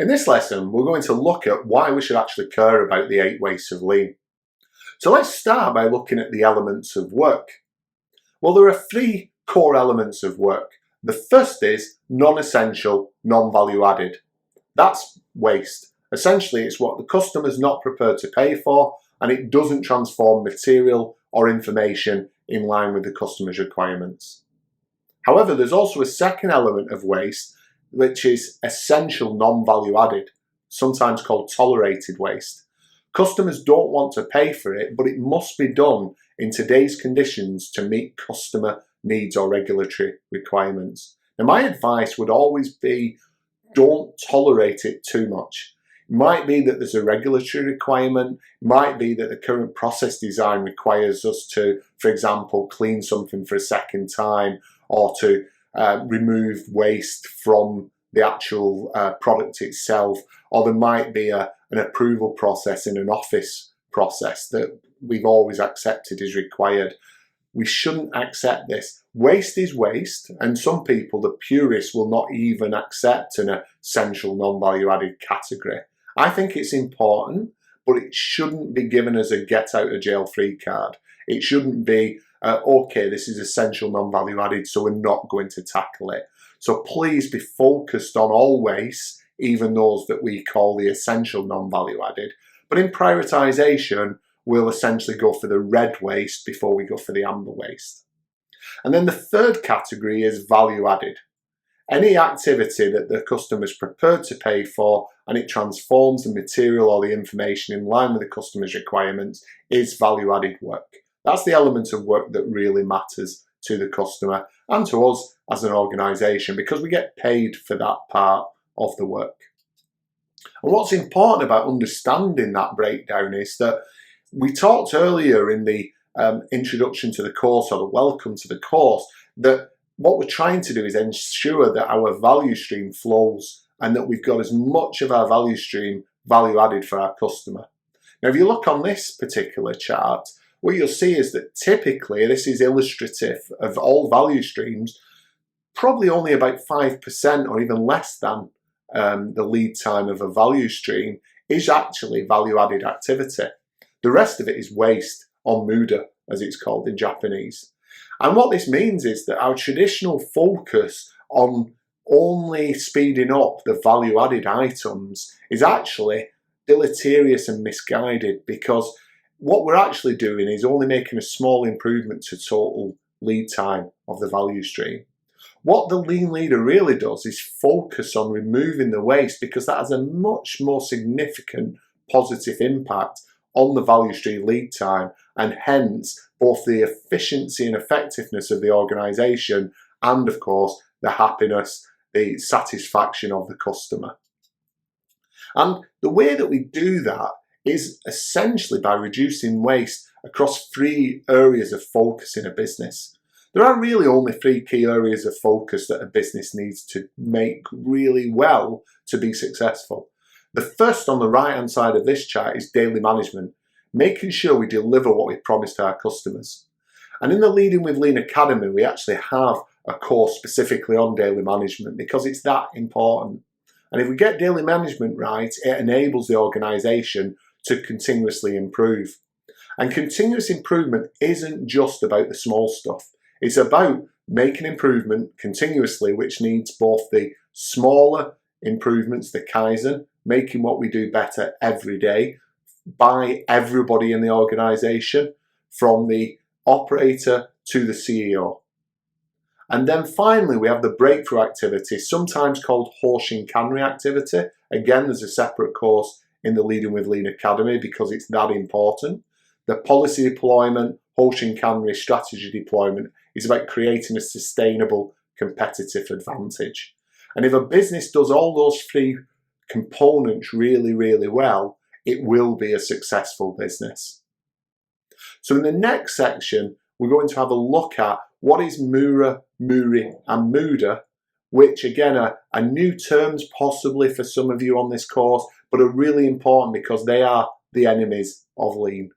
In this lesson, we're going to look at why we should actually care about the 8 wastes of lean. So let's start by looking at the elements of work. Well, there are 3 core elements of work. The first is non-essential, non-value added. That's waste. Essentially, it's what the customer's not prepared to pay for, and it doesn't transform material or information in line with the customer's requirements. However, there's also a second element of waste, which is essential non-value added, sometimes called tolerated waste. Customers don't want to pay for it, but it must be done in today's conditions to meet customer needs or regulatory requirements. Now, my advice would always be, don't tolerate it too much. It might be that there's a regulatory requirement, it might be that the current process design requires us to, for example, clean something for a second time, or to remove waste from the actual product itself, or there might be an approval process in an office process that we've always accepted is required. We shouldn't accept this. Waste is waste, and some people, the purists, will not even accept an essential non-value added category. I think it's important, but it shouldn't be given as a get out of jail free card. It shouldn't be okay, this is essential non-value added, so we're not going to tackle it. So please be focused on all wastes, even those that we call the essential non-value added. But in prioritisation, we'll essentially go for the red waste before we go for the amber waste. And then the third category is value added. Any activity that the customer is prepared to pay for and it transforms the material or the information in line with the customer's requirements is value added work. That's the element of work that really matters to the customer and to us as an organisation, because we get paid for that part of the work. And what's important about understanding that breakdown is that we talked earlier in the introduction to the course, or the welcome to the course, that what we're trying to do is ensure that our value stream flows and that we've got as much of our value stream value added for our customer. Now, if you look on this particular chart, what you'll see is that typically, this is illustrative of all value streams, probably only about 5% or even less than the lead time of a value stream is actually value added activity. The rest of it is waste, or muda as it's called in Japanese. And what this means is that our traditional focus on only speeding up the value added items is actually deleterious and misguided, because what we're actually doing is only making a small improvement to total lead time of the value stream. What the lean leader really does is focus on removing the waste, because that has a much more significant positive impact on the value stream lead time, and hence both the efficiency and effectiveness of the organisation and, of course, the happiness, the satisfaction of the customer. And the way that we do that is essentially by reducing waste across 3 areas of focus in a business. There are really only 3 key areas of focus that a business needs to make really well to be successful. The first on the right hand side of this chart is daily management, making sure we deliver what we promised our customers. And in the Leading with Lean Academy, we actually have a course specifically on daily management, because it's that important. And if we get daily management right, it enables the organisation to continuously improve. And continuous improvement isn't just about the small stuff. It's about making improvement continuously, which needs both the smaller improvements, the Kaizen, making what we do better every day by everybody in the organisation, from the operator to the CEO. And then finally, we have the breakthrough activity, sometimes called Hoshinkanri activity. Again, there's a separate course in the Leading with Lean Academy, because it's that important. The policy deployment, Hoshinkanri strategy deployment, is about creating a sustainable competitive advantage. And if a business does all those 3 components really, really well, it will be a successful business. So in the next section, we're going to have a look at what is Mura, Muri and Muda, which again are new terms possibly for some of you on this course, but are really important because they are the enemies of lean.